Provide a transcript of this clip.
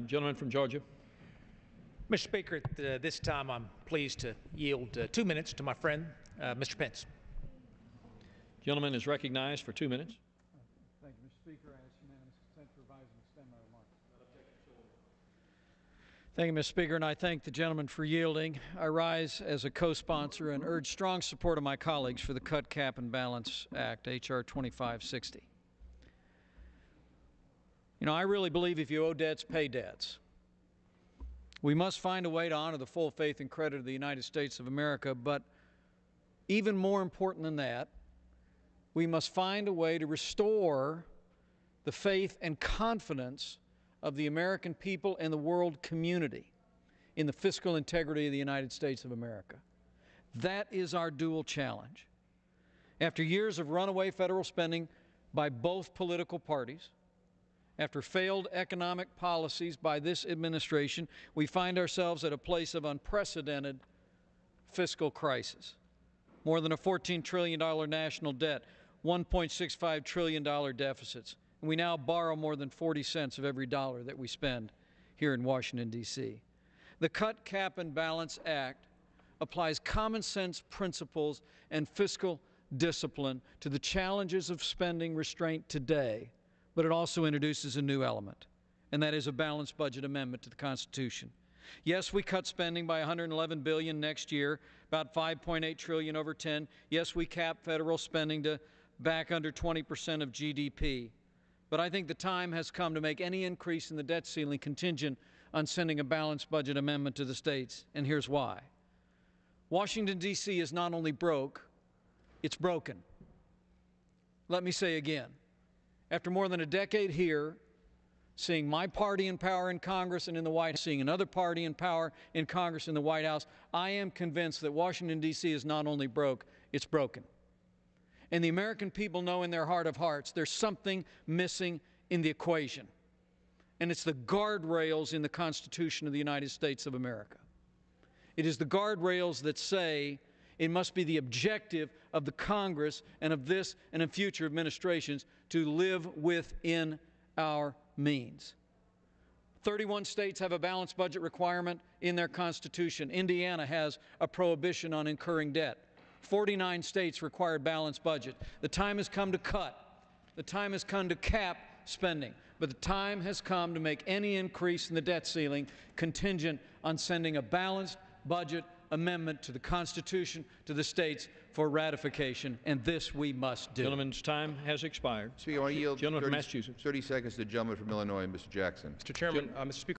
Gentleman from Georgia. Mr. Speaker, at this time I'm pleased to yield 2 minutes to my friend, Mr. Pence. Gentleman is recognized for 2 minutes. Thank you, Mr. Speaker. I ask unanimous consent to revise and extend my remarks. Thank you, Mr. Speaker, and I thank the gentleman for yielding. I rise as a co-sponsor and urge strong support of my colleagues for the Cut, Cap, and Balance Act, H.R. 2560. You know, I really believe if you owe debts, pay debts. We must find a way to honor the full faith and credit of the United States of America, but even more important than that, we must find a way to restore the faith and confidence of the American people and the world community in the fiscal integrity of the United States of America. That is our dual challenge. After years of runaway federal spending by both political parties, after failed economic policies by this administration, we find ourselves at a place of unprecedented fiscal crisis. More than a $14 trillion national debt, $1.65 trillion deficits, and we now borrow more than 40 cents of every dollar that we spend here in Washington, D.C. The Cut, Cap, and Balance Act applies common sense principles and fiscal discipline to the challenges of spending restraint today, but it also introduces a new element, and that is a balanced budget amendment to the Constitution. Yes, we cut spending by $111 billion next year, about $5.8 trillion over 10. Yes, we cap federal spending to back under 20% of GDP. But I think the time has come to make any increase in the debt ceiling contingent on sending a balanced budget amendment to the states, and here's why. Washington, D.C. is not only broke, it's broken. Let me say again. After more than a decade here, seeing my party in power in Congress and in the White House, seeing another party in power in Congress and the White House, I am convinced that Washington, D.C. is not only broke, it's broken. And the American people know in their heart of hearts there's something missing in the equation. And it's the guardrails in the Constitution of the United States of America. It is the guardrails that say it must be the objective of the Congress and of this and of future administrations to live within our means. 31 states have a balanced budget requirement in their Constitution. Indiana has a prohibition on incurring debt. 49 states require a balanced budget. The time has come to cut. The time has come to cap spending. But the time has come to make any increase in the debt ceiling contingent on sending a balanced budget amendment to the Constitution to the states for ratification, and this we must do. Gentleman's time has expired. Speaker, I yield Gentleman from Massachusetts. 30 seconds to the gentleman from Illinois, Mr. Jackson. Mr. Chairman, Mr. Speaker,